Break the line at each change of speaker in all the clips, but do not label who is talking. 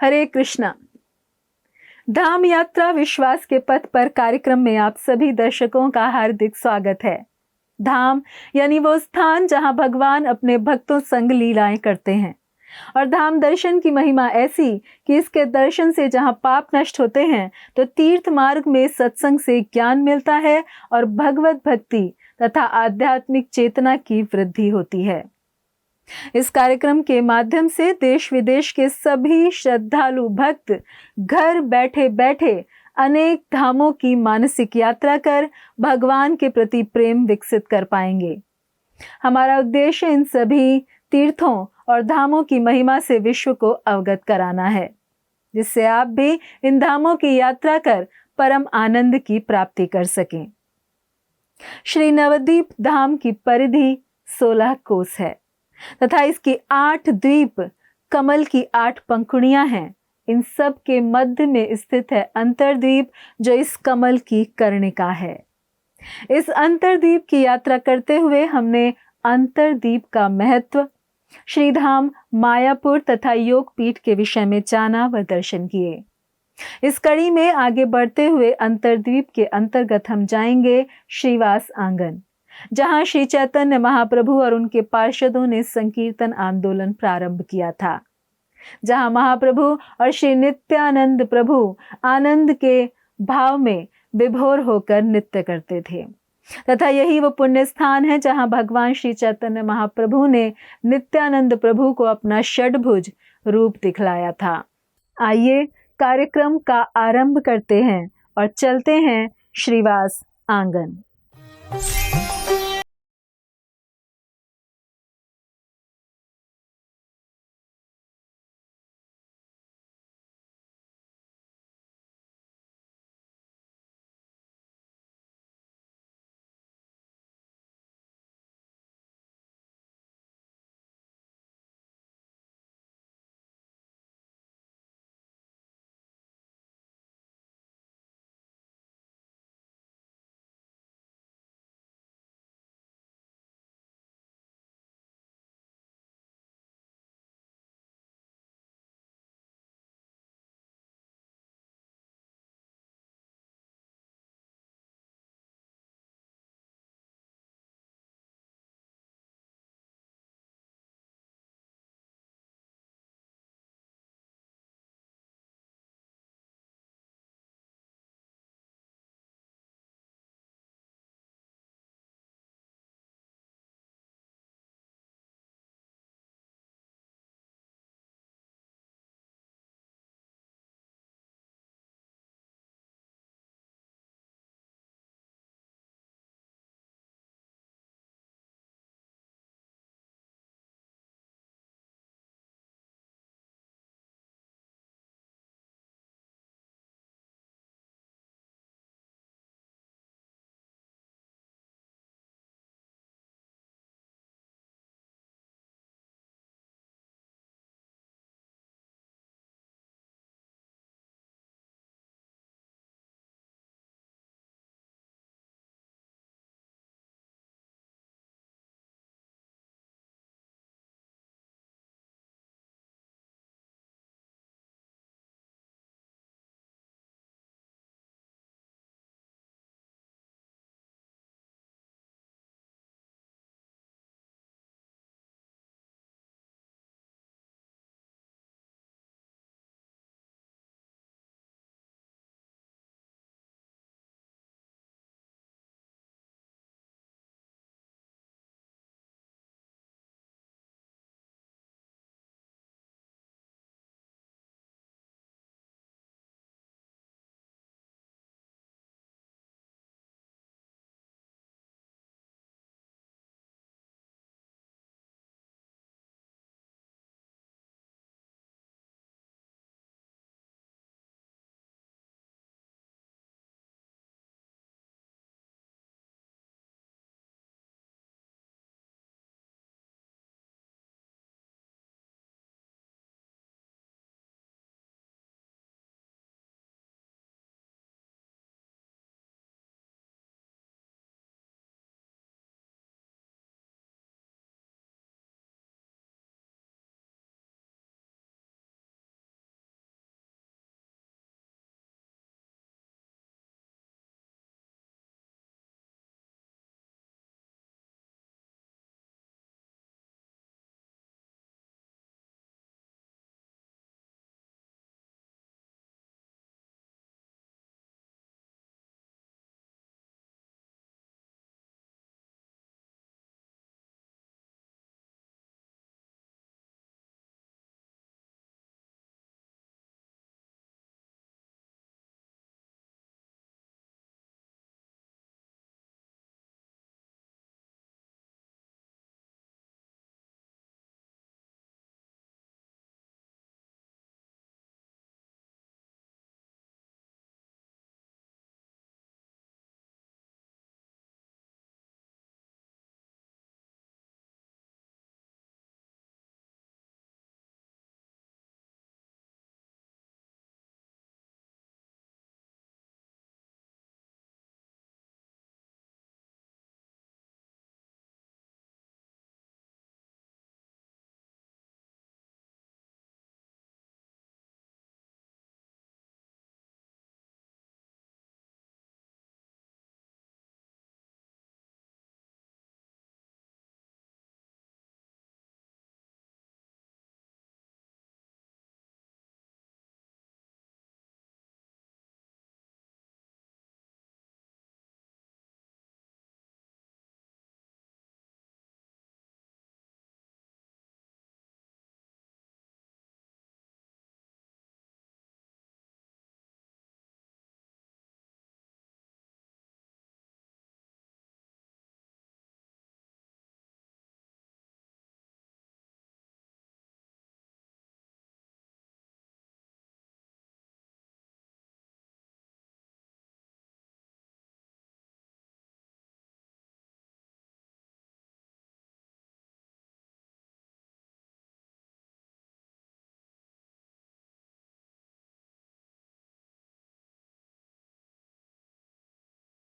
हरे कृष्णा। धाम यात्रा विश्वास के पथ पर कार्यक्रम में आप सभी दर्शकों का हार्दिक स्वागत है। धाम यानी वो स्थान जहां भगवान अपने भक्तों संग लीलाएं करते हैं। और धाम दर्शन की महिमा ऐसी कि इसके दर्शन से जहां पाप नष्ट होते हैं तो तीर्थ मार्ग में सत्संग से ज्ञान मिलता है और भगवत भक्ति तथा आध्यात्मिक चेतना की वृद्धि होती है। इस कार्यक्रम के माध्यम से देश विदेश के सभी श्रद्धालु भक्त घर बैठे बैठे अनेक धामों की मानसिक यात्रा कर भगवान के प्रति प्रेम विकसित कर पाएंगे। हमारा उद्देश्य इन सभी तीर्थों और धामों की महिमा से विश्व को अवगत कराना है, जिससे आप भी इन धामों की यात्रा कर परम आनंद की प्राप्ति कर सकें। श्री नवद्वीप धाम की परिधि 16 कोस है तथा इसकी 8 द्वीप कमल की 8 पंखुड़ियां हैं। इन सब के मध्य में स्थित है अंतरद्वीप, जो इस कमल की कर्णिका है। इस अंतरद्वीप की यात्रा करते हुए हमने अंतरद्वीप का महत्व, श्रीधाम, मायापुर तथा योगपीठ के विषय में जाना व दर्शन किए। इस कड़ी में आगे बढ़ते हुए अंतरद्वीप के अंतर्गत हम जाएंगे श्रीवास आंगन, जहां श्री चैतन्य महाप्रभु और उनके पार्षदों ने संकीर्तन आंदोलन प्रारंभ किया था, जहां महाप्रभु और श्री नित्यानंद प्रभु आनंद के भाव में विभोर होकर नृत्य करते थे तथा यही वो पुण्य स्थान है जहां भगवान श्री चैतन्य महाप्रभु ने नित्यानंद प्रभु को अपना षड्भुज रूप दिखलाया था। आइए कार्यक्रम का आरंभ करते हैं और चलते हैं श्रीवास आंगन।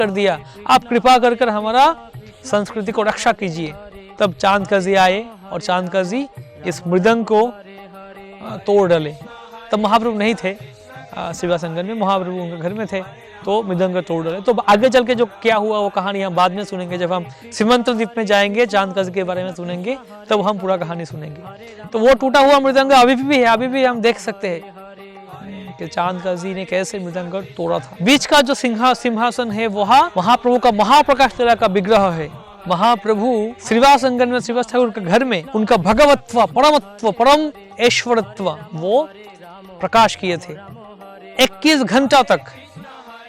कर दिया, आप कृपा कर कर हमारा संस्कृति को रक्षा कीजिए। तब चांदकजी आए और चांदकजी इस मृदंग को तोड़ डाले। तब महाप्रभु नहीं थे सेवा संगम में, महाप्रभु उनके घर में थे, तो मृदंग को तोड़ डाले। तो आगे चल के जो क्या हुआ वो कहानी हम बाद में सुनेंगे, जब हम सीमंत द्वीप में जाएंगे, चांदकजी के बारे में सुनेंगे, तब हम पूरा कहानी सुनेंगे। तो वो टूटा हुआ मृदंग अभी भी है, अभी भी हम देख सकते हैं कि चांदकजी ने कैसे मृदंग को तोड़ा था। बीच का जो सिंहासन है वहाँ महाप्रभु का महाप्रकाश लीला का विग्रह है। महाप्रभु श्रीवास अंगन में श्रीवास ठाकुर के घर में उनका भगवत्व, परमत्व, परम ऐश्वरत्व वो प्रकाश किए थे। 21 घंटा तक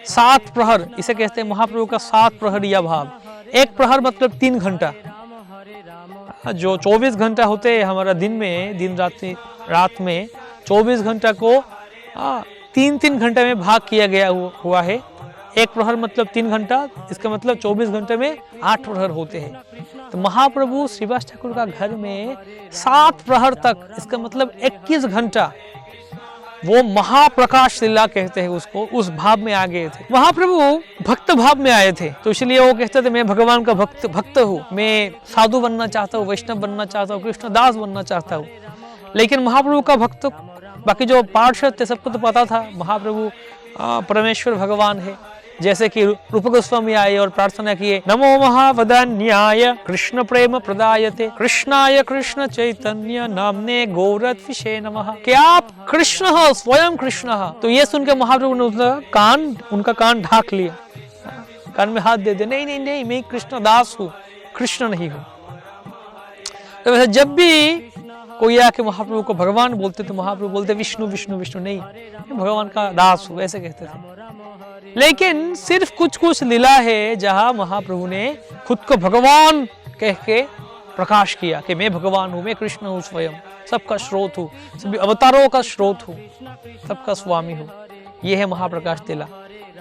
7 प्रहर, इसे कहते हैं महाप्रभु का 7 प्रहरिया भाव। 1 प्रहर मतलब 3 घंटा। जो 24 घंटा होते हैं हमारा दिन में, दिन रात में 24 घंटा को 3-3 घंटे में भाग किया गया हुआ है। 1 प्रहर मतलब 3 घंटा, इसका मतलब 24 घंटे में 8 प्रहर होते हैं। तो महाप्रभु श्रीवास ठाकुर का घर में 7 प्रहर तक, इसका मतलब 21 घंटा वो महाप्रकाश लीला कहते हैं उसको, उस भाव में आ गए थे। महाप्रभु भक्त भाव में आए थे, तो इसलिए वो कहते थे मैं भगवान का भक्त हूँ, मैं साधु बनना चाहता हूँ, वैष्णव बनना चाहता हूँ, कृष्णदास बनना चाहता हूँ। लेकिन महाप्रभु का भक्त, बाकी जो पार्षद थे सबको तो पता था महाप्रभु परमेश्वर भगवान है। जैसे कि रूप गोस्वामी आए और प्रार्थना किए, नमो महावदान्याय कृष्ण प्रेम प्रदायते कृष्णाय कृष्ण चैतन्य नामने गौरत्विषे नमः। कि आप कृष्ण हो, स्वयं कृष्ण हो। तो ये सुन के महाप्रभु ने उनका कान ढाक लिया, कान में हाथ दे दिया, नहीं नहीं नहीं, मैं कृष्ण दास हूँ, कृष्ण नहीं हूँ। तो वैसे जब भी कोई आके महाप्रभु को भगवान बोलते तो महाप्रभु बोलते विष्णु विष्णु विष्णु, नहीं, भगवान का दास हूँ, ऐसे कहते थे। लेकिन सिर्फ कुछ कुछ लीला है जहां महाप्रभु ने खुद को भगवान कह के प्रकाश किया कि मैं भगवान हूँ, मैं कृष्ण हूँ, स्वयं सबका स्रोत हूँ, सभी अवतारों का स्रोत हूँ, सबका स्वामी हूँ। यह है महाप्रकाश लीला।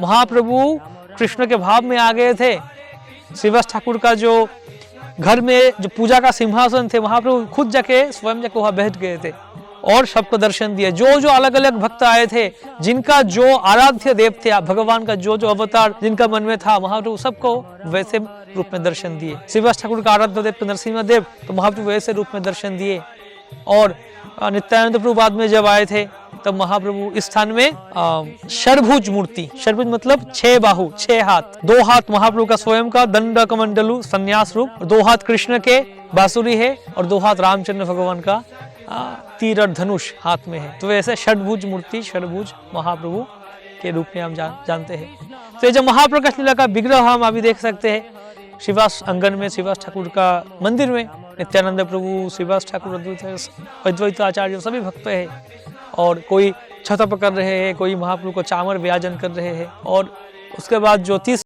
महाप्रभु कृष्ण के भाव में आ गए थे। श्रीवास ठाकुर का जो घर में जो पूजा का सिंहासन थे, महाप्रभु खुद जाके स्वयं जाके वहां बैठ गए थे और सबको दर्शन दिया। जो जो अलग अलग भक्त आए थे, जिनका जो आराध्य देव थे, भगवान का जो जो अवतार जिनका मन में था, महाप्रभु सबको वैसे रूप में दर्शन दिए। श्रीवास ठाकुर का आराध्य देव नरसिम्हा देव, तो महाप्रभु वैसे रूप में दर्शन दिए। और नित्यानंद प्रभु बाद में जब आए थे तब महाप्रभु इस स्थान में षडभुज मूर्ति, षडभुज मतलब 6 बाहु 6 हाथ, 2 हाथ महाप्रभु का स्वयं का दंड कमंडलु संन्यास रूप, 2 हाथ कृष्ण के बांसुरी है और 2 हाथ रामचंद्र भगवान का तीर और धनुष हाथ में है। तो वैसे षडभुज मूर्ति, षडभुज महाप्रभु के रूप में हम जानते हैं। तो ये जो महाप्रकाश लीला का विग्रह हम अभी देख सकते हैं श्रीवास अंगन में, श्रीवास ठाकुर का मंदिर में। नित्यानंद प्रभु, श्रीवास ठाकुर, अद्वैत आचार्य सभी भक्त हैं। और कोई छत पकड़ रहे हैं, कोई महाप्रभु को चामर व्याजन कर रहे हैं। और उसके बाद जो 30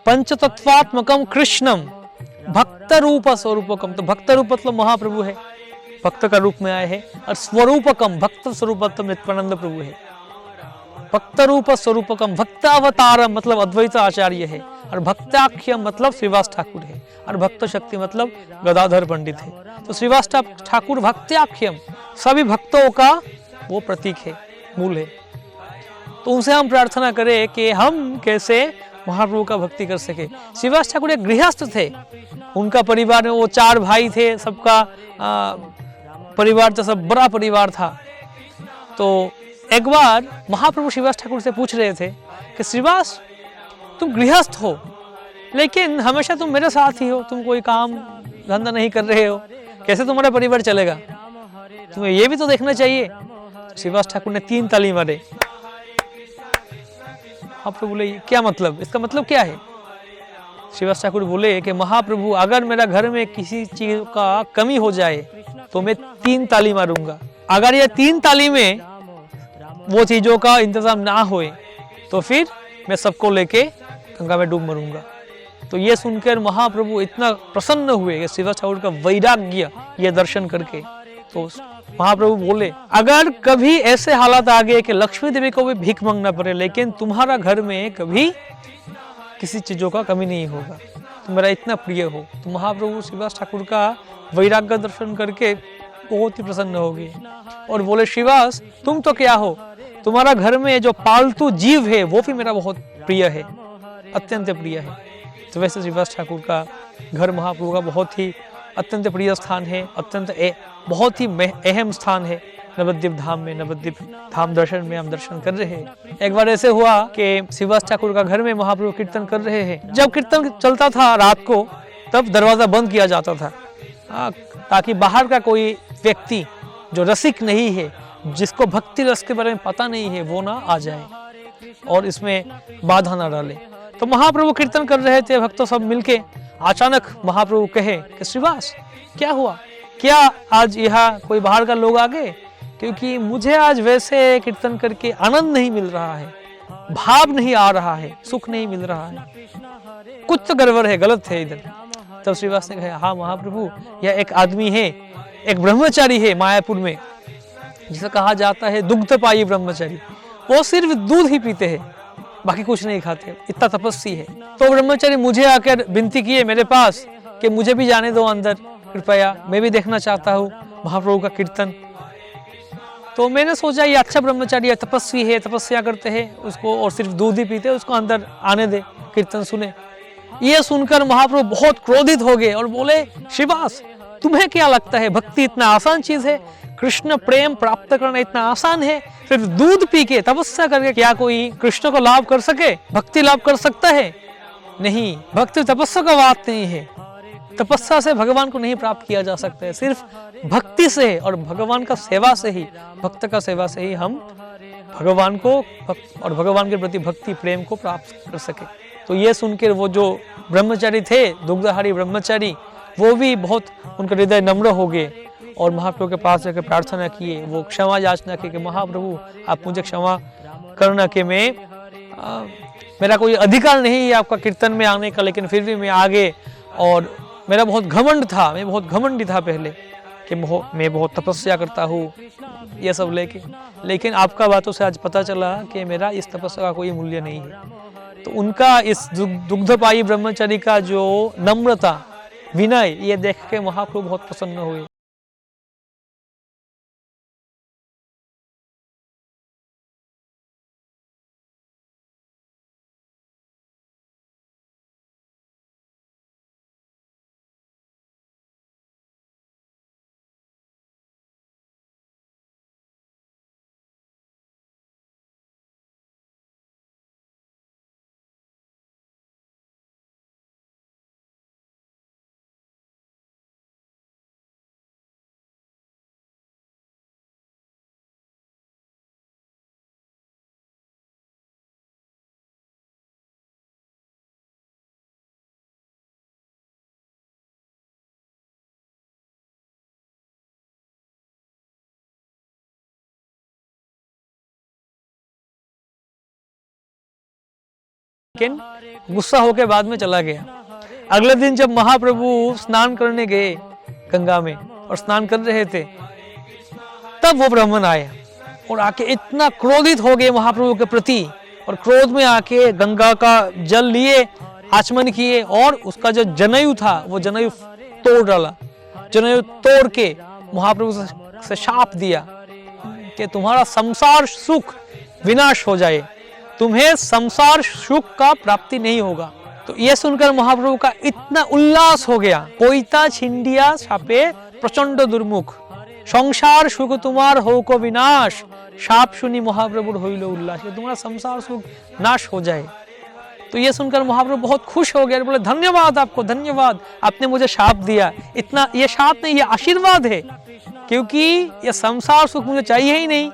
पंचतत्वात्मकम कृष्णम भक्त रूप स्वरूपकम। तो भक्त रूप मतलब महाप्रभु है, भक्त का रूप में आए हैं। और स्वरूपकम भक्त स्वरूपत्म नित्यानंद प्रभु है। भक्त रूप स्वरूपकम, भक्तावतारम मतलब अद्वैत आचार्य है। और भक्ताख्यम मतलब श्रीवास ठाकुर है। और भक्त शक्ति मतलब गदाधर पंडित है। तो श्रीवास ठाकुर भक्त्याख्यम, सभी भक्तों का वो प्रतीक है, मूल है। तो उनसे हम प्रार्थना करें कि हम कैसे महाप्रभु का भक्ति कर सके। श्रीवास ठाकुर एक गृहस्थ थे, उनका परिवार में वो 4 भाई थे, सबका परिवार तो सब बड़ा परिवार था। तो एक बार महाप्रभु श्रीवास ठाकुर से पूछ रहे थे कि श्रीवास तुम गृहस्थ हो, लेकिन हमेशा तुम मेरे साथ ही हो, तुम कोई काम धंधा नहीं कर रहे हो, कैसे तुम्हारा परिवार चलेगा? तुम्हें ये भी तो देखना चाहिए। श्रीवास ठाकुर ने 3 ताली मारे। महाप्रभु बोले क्या मतलब, इसका मतलब क्या है? श्रीवास ठाकुर बोले कि महाप्रभु अगर मेरा घर में किसी चीज का कमी हो जाए तो मैं 3 ताली मारूंगा। अगर ये 3 ताली में वो चीजों का इंतजाम ना होए तो फिर मैं सबको लेके गंगा में डूब मरूंगा। तो ये सुनकर महाप्रभु इतना प्रसन्न हुए कि श्रीवास ठाकुर का वैराग्य ये दर्शन करके। तो महाप्रभु बोले अगर कभी ऐसे हालात आ गए कि लक्ष्मी देवी को भी भीख मांगना पड़े लेकिन तुम्हारा घर में कभी किसी चीजों का कमी नहीं होगा, तुम मेरा इतना प्रिय हो। तो महाप्रभु श्रीवास ठाकुर का वैराग्य दर्शन करके बहुत ही प्रसन्न हो गए और बोले श्रीवास तुम तो क्या हो, तुम्हारा घर में जो पालतू जीव है वो भी मेरा बहुत प्रिय है, अत्यंत प्रिय है। तो वैसे श्रीवास ठाकुर का घर महाप्रभु का बहुत ही अत्यंत प्रिय स्थान है, अत्यंत बहुत ही अहम स्थान है नवद्वीप धाम में। नवद्वीप धाम दर्शन में हम दर्शन कर रहे हैं। एक बार ऐसे हुआ कि श्रीवास ठाकुर का घर में महाप्रभु कीर्तन कर रहे हैं। जब कीर्तन चलता था रात को तब दरवाजा बंद किया जाता था ताकि बाहर का कोई व्यक्ति जो रसिक नहीं है, जिसको भक्ति रस के बारे में पता नहीं है, वो ना आ जाए और इसमें बाधा ना डाले। तो महाप्रभु कीर्तन कर रहे थे, भक्तों सब मिलके। अचानक महाप्रभु कहे कि श्रीवास क्या हुआ, क्या आज यहाँ कोई बाहर का लोग आ गए? क्योंकि मुझे आज वैसे कीर्तन करके आनंद नहीं मिल रहा है, भाव नहीं आ रहा है, सुख नहीं मिल रहा है, कुछ तो गड़बड़ है, गलत है इधर। तब श्रीवास ने कहा हाँ महाप्रभु, यह एक आदमी है, एक ब्रह्मचारी है मायापुर में, जिसे कहा जाता है दुग्धपायी ब्रह्मचारी। वो सिर्फ दूध ही पीते हैं, बाकी कुछ नहीं खाते, इतना तपस्वी है। तो ब्रह्मचारी मुझे आकर विनती किए मेरे पास कि मुझे भी जाने दो अंदर कृपया, मैं भी देखना चाहता हूँ महाप्रभु का कीर्तन। तो मैंने सोचा ये अच्छा ब्रह्मचारी है, तपस्वी है, तपस्या करते हैं उसको, और सिर्फ दूध ही पीते, उसको अंदर आने दे, कीर्तन सुने। ये सुनकर महाप्रभु बहुत क्रोधित हो गए और बोले श्रीवास तुम्हें क्या लगता है भक्ति इतना आसान चीज है? कृष्ण प्रेम प्राप्त करना इतना आसान है? सिर्फ दूध पी के तपस्या करके क्या कोई कृष्ण को लाभ कर सके, भक्ति लाभ कर सकता है? नहीं, भक्ति तपस्या का बात नहीं है। तपस्या से भगवान को नहीं प्राप्त किया जा सकता है, सिर्फ भक्ति से और भगवान का सेवा से ही, भक्त का सेवा से ही हम भगवान को और भगवान के प्रति भक्ति प्रेम को प्राप्त कर सके। तो ये सुनकर वो जो ब्रह्मचारी थे, दुग्धाहारी ब्रह्मचारी, वो भी बहुत उनका हृदय नम्र हो गए और महाप्रभु के पास जाकर प्रार्थना किए। वो क्षमा याचना की कि महाप्रभु आप मुझे क्षमा करना कि मैं मेरा कोई अधिकार नहीं है आपका कीर्तन में आने का, लेकिन फिर भी मैं आगे, और मेरा बहुत घमंड था, मैं बहुत घमंडी था पहले कि मैं बहुत तपस्या करता हूँ ये सब लेकिन आपका बातों से आज पता चला कि मेरा इस तपस्या का कोई मूल्य नहीं है। तो उनका इस दुग्धपायी ब्रह्मचारी का जो नम्रता, विनय, ये देख के महाप्रभु बहुत प्रसन्न हुए। लेकिन गुस्सा होकर बाद में चला गया। अगले दिन जब महाप्रभु स्नान करने गए गंगा में और स्नान कर रहे थे, तब वो ब्राह्मण आया और आके इतना क्रोधित हो गए महाप्रभु के प्रति, और क्रोध में आके गंगा का जल लिए, आचमन किए और उसका जो जनेऊ था वो जनेऊ तोड़ डाला। जनेऊ तोड़ के महाप्रभु से शाप दिया कि तुम्हारा संसार सुख विनाश हो जाए, तुम्हें संसार सुख का प्राप्ति नहीं होगा। तो यह सुनकर महाप्रभु का इतना उल्लास हो गया, कोईता छिंडिया सापे प्रचंड दुर्मुख, संसार सुख तुम्हार हो को विनाश, शाप सुनी महाप्रभु होइलो उल्लास, तुम्हारा संसार सुख नाश हो जाए। तो ये सुनकर महाप्रभु बहुत खुश हो गए, बोले धन्यवाद आपको, धन्यवाद, आपने मुझे शाप दिया। इतना ये शाप नहीं, ये आशीर्वाद है। क्योंकि ये संसार सुख मुझे चाहिए ही नहीं।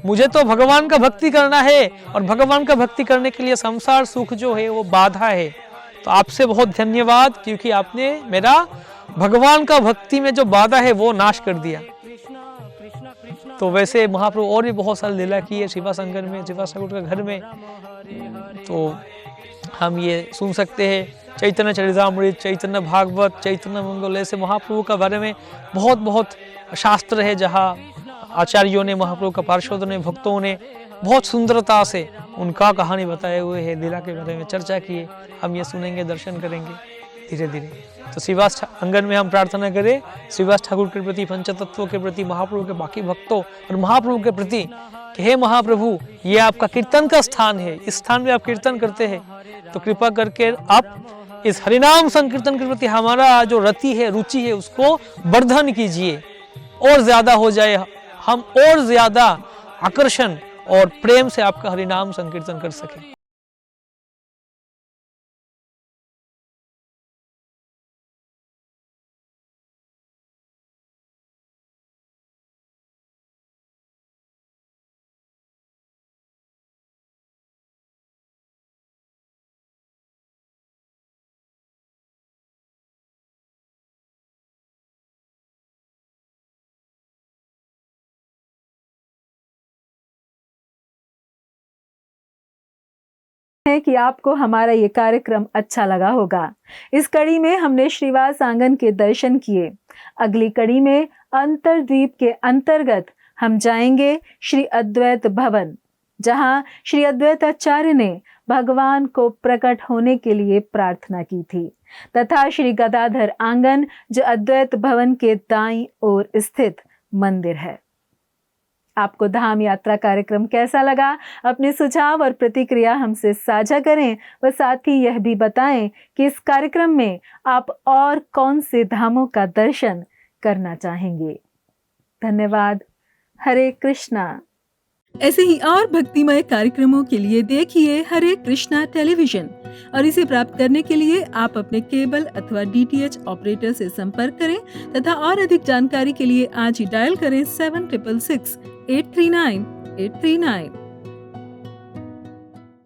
मुझे तो भगवान का भक्ति करना है, और भगवान का भक्ति करने के लिए संसार सुख जो है वो बाधा है। तो आपसे बहुत धन्यवाद, क्योंकि आपने मेरा भगवान का भक्ति में जो बाधा है वो नाश कर दिया। तो वैसे महाप्रभु और भी बहुत सारी लीला की है शिवा संगम में, शिवा ठाकुर के घर में। तो हम ये सुन सकते हैं चैतन्य चरितामृत, चैतन्य भागवत, चैतन्य मंगल, ऐसे महाप्रभु का बारे में बहुत बहुत शास्त्र है, जहाँ आचार्यों ने, महाप्रभु का पार्षदों ने, भक्तों ने बहुत सुंदरता से उनका कहानी बताए हुए है, लीला के बारे में चर्चा की है। हम ये सुनेंगे, दर्शन करेंगे धीरे धीरे। तो श्रीवास अंगन में हम प्रार्थना करें श्रीवास ठाकुर के प्रति, पंचतत्वों के प्रति, महाप्रभु के बाकी भक्तों और महाप्रभु के प्रति कि हे महाप्रभु, ये आपका कीर्तन का स्थान है, इस स्थान में आप कीर्तन करते हैं, तो कृपा करके आप इस हरिनाम संकीर्तन के प्रति हमारा जो रति है, रुचि है, उसको वर्धन कीजिए, और ज्यादा हो जाए, हम और ज्यादा आकर्षण और प्रेम से आपका हरिनाम संकीर्तन कर सकें।
है कि आपको हमारा ये कार्यक्रम अच्छा लगा होगा। इस कड़ी में हमने श्रीवास आंगन के दर्शन किए। अगली कड़ी में अंतरद्वीप के अंतर्गत हम जाएंगे श्री अद्वैत भवन, जहां श्री अद्वैत आचार्य ने भगवान को प्रकट होने के लिए प्रार्थना की थी, तथा श्री गदाधर आंगन जो अद्वैत भवन के दाईं ओर स्थित मंदिर है। आपको धाम यात्रा कार्यक्रम कैसा लगा? अपने सुझाव और प्रतिक्रिया हमसे साझा करें, व साथ ही यह भी बताएं कि इस कार्यक्रम में आप और कौन से धामों का दर्शन करना चाहेंगे। धन्यवाद। हरे कृष्णा। ऐसे ही और भक्तिमय कार्यक्रमों के लिए देखिए हरे कृष्णा टेलीविजन, और इसे प्राप्त करने के लिए आप अपने केबल अथवा DTH ऑपरेटर से संपर्क करें, तथा और अधिक जानकारी के लिए आज ही डायल करें 7666 839 839।